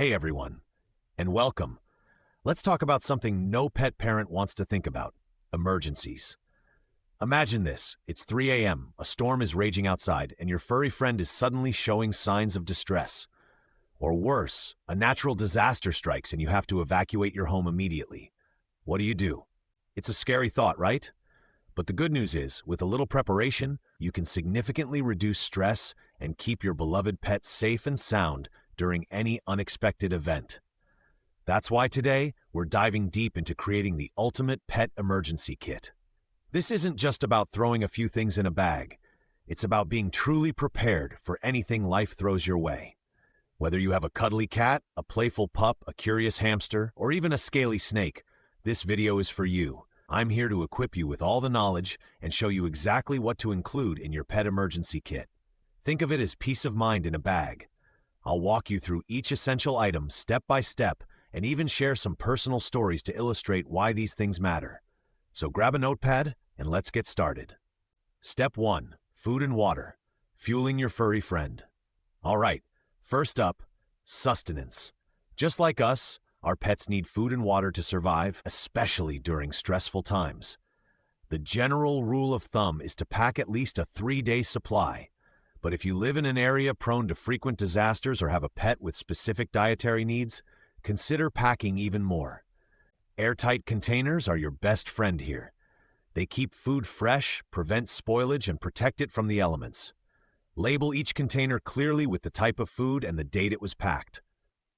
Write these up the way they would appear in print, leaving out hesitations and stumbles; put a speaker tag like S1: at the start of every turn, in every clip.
S1: Hey everyone, and welcome. Let's talk about something no pet parent wants to think about: emergencies. Imagine this: it's 3 a.m., a storm is raging outside, and your furry friend is suddenly showing signs of distress. Or worse, a natural disaster strikes and you have to evacuate your home immediately. What do? It's a scary thought, right? But the good news is, with a little preparation, you can significantly reduce stress and keep your beloved pet safe and sound during any unexpected event. That's why today, we're diving deep into creating the ultimate pet emergency kit. This isn't just about throwing a few things in a bag. It's about being truly prepared for anything life throws your way. Whether you have a cuddly cat, a playful pup, a curious hamster, or even a scaly snake, this video is for you. I'm here to equip you with all the knowledge and show you exactly what to include in your pet emergency kit. Think of it as peace of mind in a bag. I'll walk you through each essential item step by step and even share some personal stories to illustrate why these things matter. So grab a notepad and let's get started. Step 1. Food and water. Fueling your furry friend. All right, first up, sustenance. Just like us, our pets need food and water to survive, especially during stressful times. The general rule of thumb is to pack at least a 3-day supply. But if you live in an area prone to frequent disasters or have a pet with specific dietary needs, consider packing even more. Airtight containers are your best friend here. They keep food fresh, prevent spoilage, and protect it from the elements. Label each container clearly with the type of food and the date it was packed.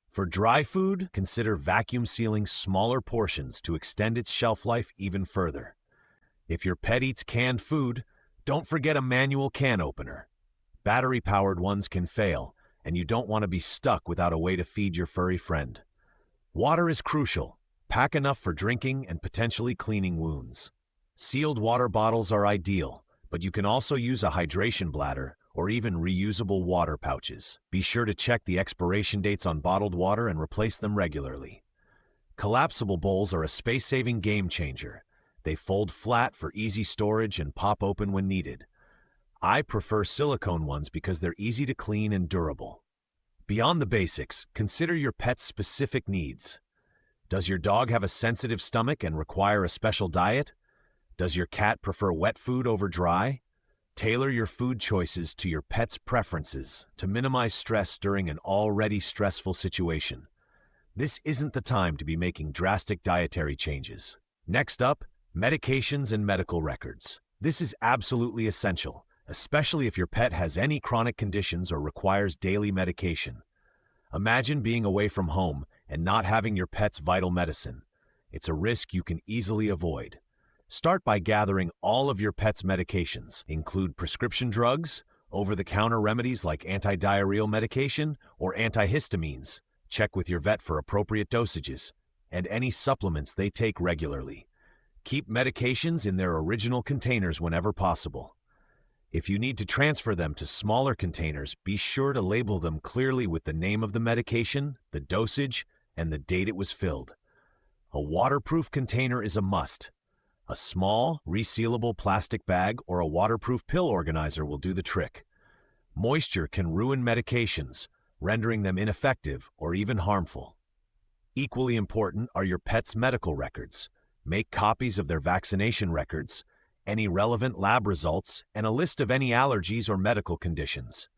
S1: For dry food, consider vacuum sealing smaller portions to extend its shelf life even further. If your pet eats canned food, don't forget a manual can opener. Battery-powered ones can fail, and you don't want to be stuck without a way to feed your furry friend. Water is crucial. Pack enough for drinking and potentially cleaning wounds. Sealed water bottles are ideal, but you can also use a hydration bladder or even reusable water pouches. Be sure to check the expiration dates on bottled water and replace them regularly. Collapsible bowls are a space-saving game changer. They fold flat for easy storage and pop open when needed. I prefer silicone ones because they're easy to clean and durable. Beyond the basics, consider your pet's specific needs. Does your dog have a sensitive stomach and require a special diet? Does your cat prefer wet food over dry? Tailor your food choices to your pet's preferences to minimize stress during an already stressful situation. This isn't the time to be making drastic dietary changes. Next up, medications and medical records. This is absolutely essential, especially if your pet has any chronic conditions or requires daily medication. Imagine being away from home and not having your pet's vital medicine. It's a risk you can easily avoid. Start by gathering all of your pet's medications. Include prescription drugs, over-the-counter remedies like anti-diarrheal medication or antihistamines. Check with your vet for appropriate dosages, and any supplements they take regularly. Keep medications in their original containers whenever possible. If you need to transfer them to smaller containers, be sure to label them clearly with the name of the medication, the dosage, and the date it was filled. A waterproof container is a must. A small, resealable plastic bag or a waterproof pill organizer will do the trick. Moisture can ruin medications, rendering them ineffective or even harmful. Equally important are your pet's medical records. Make copies of their vaccination records, any relevant lab results, and a list of any allergies or medical conditions.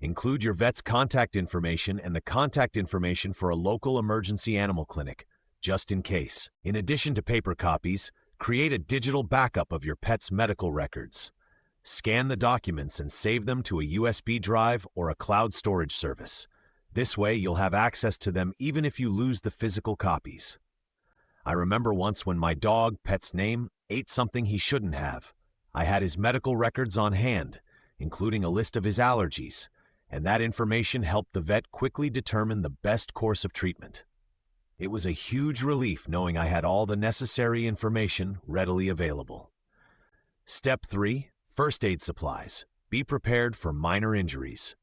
S1: Include your vet's contact information and the contact information for a local emergency animal clinic, just in case. In addition to paper copies, create a digital backup of your pet's medical records. Scan the documents and save them to a USB drive or a cloud storage service. This way, you'll have access to them even if you lose the physical copies. I remember once when my dog, pet's name, ate something he shouldn't have. I had his medical records on hand, including a list of his allergies, and that information helped the vet quickly determine the best course of treatment. It was a huge relief knowing I had all the necessary information readily available. Step 3. First aid supplies. Be prepared for minor injuries.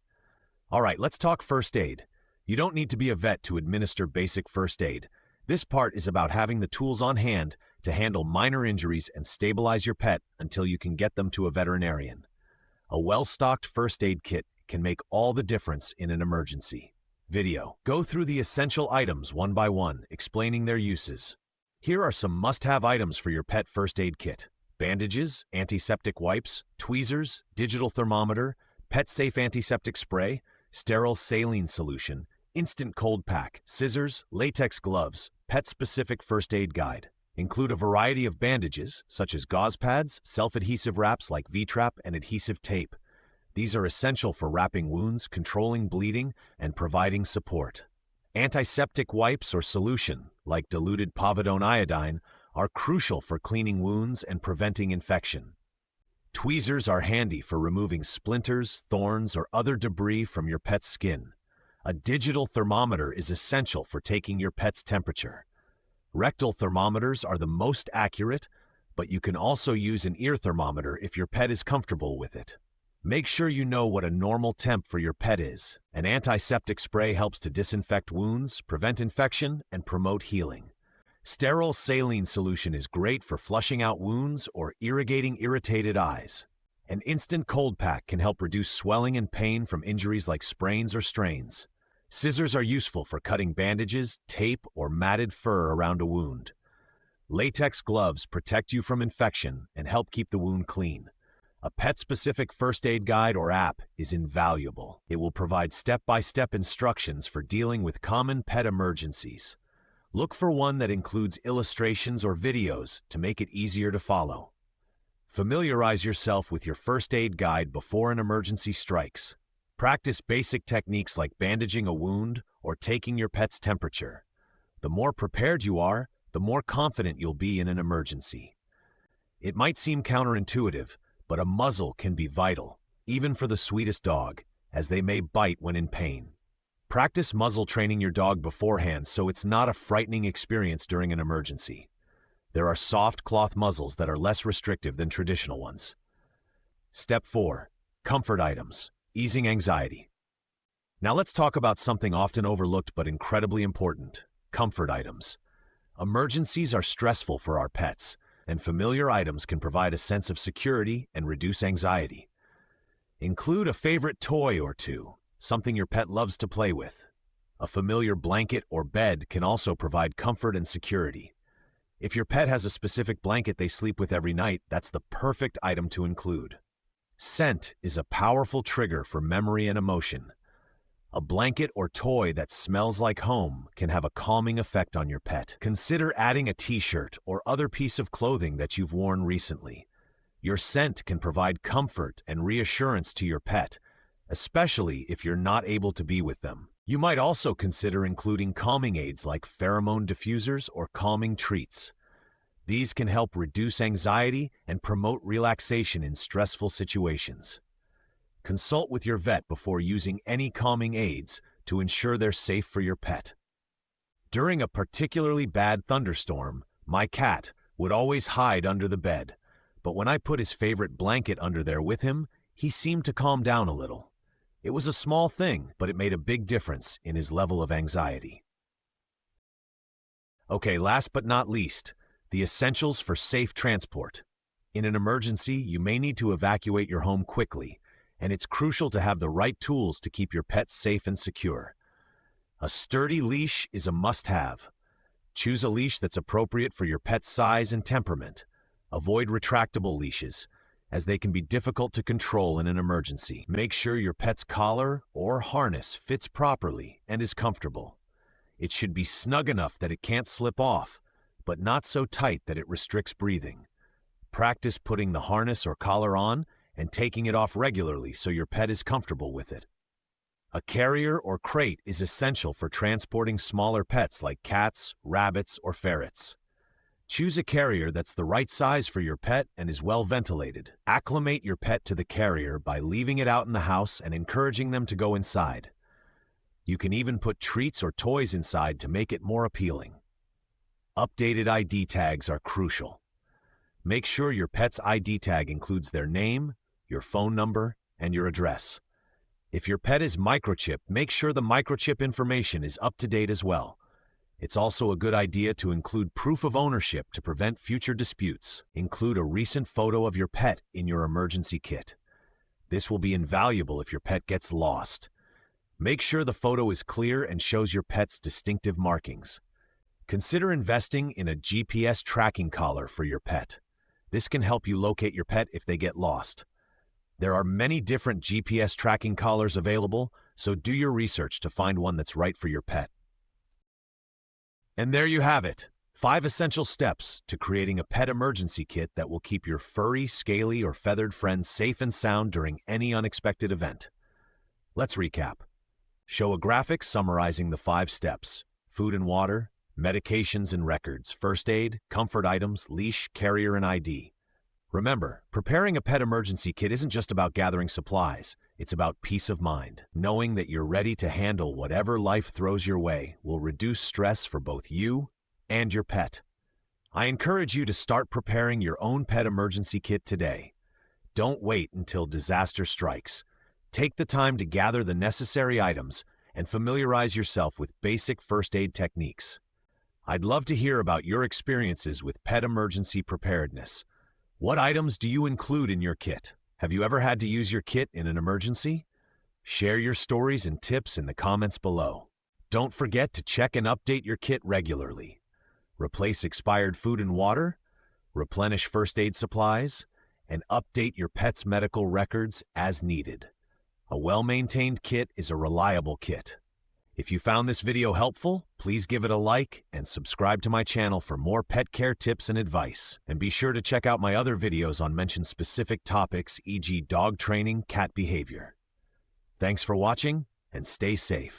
S1: All right, let's talk first aid. You don't need to be a vet to administer basic first aid. This part is about having the tools on hand to handle minor injuries and stabilize your pet until you can get them to a veterinarian. A well-stocked first aid kit can make all the difference in an emergency. Video. Go through the essential items one by one, explaining their uses. Here are some must-have items for your pet first aid kit. Bandages, antiseptic wipes, tweezers, digital thermometer, pet-safe antiseptic spray, sterile saline solution, instant cold pack, scissors, latex gloves, pet-specific first aid guide. Include a variety of bandages, such as gauze pads, self-adhesive wraps like V-Trap, and adhesive tape. These are essential for wrapping wounds, controlling bleeding, and providing support. Antiseptic wipes or solution, like diluted povidone iodine, are crucial for cleaning wounds and preventing infection. Tweezers are handy for removing splinters, thorns, or other debris from your pet's skin. A digital thermometer is essential for taking your pet's temperature. Rectal thermometers are the most accurate, but you can also use an ear thermometer if your pet is comfortable with it. Make sure you know what a normal temp for your pet is. An antiseptic spray helps to disinfect wounds, prevent infection, and promote healing. Sterile saline solution is great for flushing out wounds or irrigating irritated eyes. An instant cold pack can help reduce swelling and pain from injuries like sprains or strains. Scissors are useful for cutting bandages, tape, or matted fur around a wound. Latex gloves protect you from infection and help keep the wound clean. A pet-specific first aid guide or app is invaluable. It will provide step-by-step instructions for dealing with common pet emergencies. Look for one that includes illustrations or videos to make it easier to follow. Familiarize yourself with your first aid guide before an emergency strikes. Practice basic techniques like bandaging a wound or taking your pet's temperature. The more prepared you are, the more confident you'll be in an emergency. It might seem counterintuitive, but a muzzle can be vital, even for the sweetest dog, as they may bite when in pain. Practice muzzle training your dog beforehand so it's not a frightening experience during an emergency. There are soft cloth muzzles that are less restrictive than traditional ones. Step 4. Comfort items, easing anxiety. Now let's talk about something often overlooked but incredibly important: comfort items. Emergencies are stressful for our pets, and familiar items can provide a sense of security and reduce anxiety. Include a favorite toy or two, something your pet loves to play with. A familiar blanket or bed can also provide comfort and security. If your pet has a specific blanket they sleep with every night, that's the perfect item to include. Scent is a powerful trigger for memory and emotion. A blanket or toy that smells like home can have a calming effect on your pet. Consider adding a t-shirt or other piece of clothing that you've worn recently. Your scent can provide comfort and reassurance to your pet, especially if you're not able to be with them. You might also consider including calming aids like pheromone diffusers or calming treats. These can help reduce anxiety and promote relaxation in stressful situations. Consult with your vet before using any calming aids to ensure they're safe for your pet. During a particularly bad thunderstorm, my cat would always hide under the bed, but when I put his favorite blanket under there with him, he seemed to calm down a little. It was a small thing, but it made a big difference in his level of anxiety. Okay, last but not least, the essentials for safe transport. In an emergency, you may need to evacuate your home quickly, and it's crucial to have the right tools to keep your pet safe and secure. A sturdy leash is a must-have. Choose a leash that's appropriate for your pet's size and temperament. Avoid retractable leashes, as they can be difficult to control in an emergency. Make sure your pet's collar or harness fits properly and is comfortable. It should be snug enough that it can't slip off, but not so tight that it restricts breathing. Practice putting the harness or collar on and taking it off regularly so your pet is comfortable with it. A carrier or crate is essential for transporting smaller pets like cats, rabbits, or ferrets. Choose a carrier that's the right size for your pet and is well ventilated. Acclimate your pet to the carrier by leaving it out in the house and encouraging them to go inside. You can even put treats or toys inside to make it more appealing. Updated ID tags are crucial. Make sure your pet's ID tag includes their name, your phone number, and your address. If your pet is microchipped, make sure the microchip information is up to date as well. It's also a good idea to include proof of ownership to prevent future disputes. Include a recent photo of your pet in your emergency kit. This will be invaluable if your pet gets lost. Make sure the photo is clear and shows your pet's distinctive markings. Consider investing in a GPS tracking collar for your pet. This can help you locate your pet if they get lost. There are many different GPS tracking collars available, so do your research to find one that's right for your pet. And there you have it, 5 essential steps to creating a pet emergency kit that will keep your furry, scaly, or feathered friends safe and sound during any unexpected event. Let's recap. Show a graphic summarizing the 5 steps: food and water, medications and records, first aid, comfort items, leash, carrier, and ID. Remember, preparing a pet emergency kit isn't just about gathering supplies. It's about peace of mind. Knowing that you're ready to handle whatever life throws your way will reduce stress for both you and your pet. I encourage you to start preparing your own pet emergency kit today. Don't wait until disaster strikes. Take the time to gather the necessary items and familiarize yourself with basic first aid techniques. I'd love to hear about your experiences with pet emergency preparedness. What items do you include in your kit? Have you ever had to use your kit in an emergency? Share your stories and tips in the comments below. Don't forget to check and update your kit regularly. Replace expired food and water, replenish first aid supplies, and update your pet's medical records as needed. A well-maintained kit is a reliable kit. If you found this video helpful, please give it a like and subscribe to my channel for more pet care tips and advice. And be sure to check out my other videos on mentioned specific topics, e.g. dog training, cat behavior. Thanks for watching, and stay safe.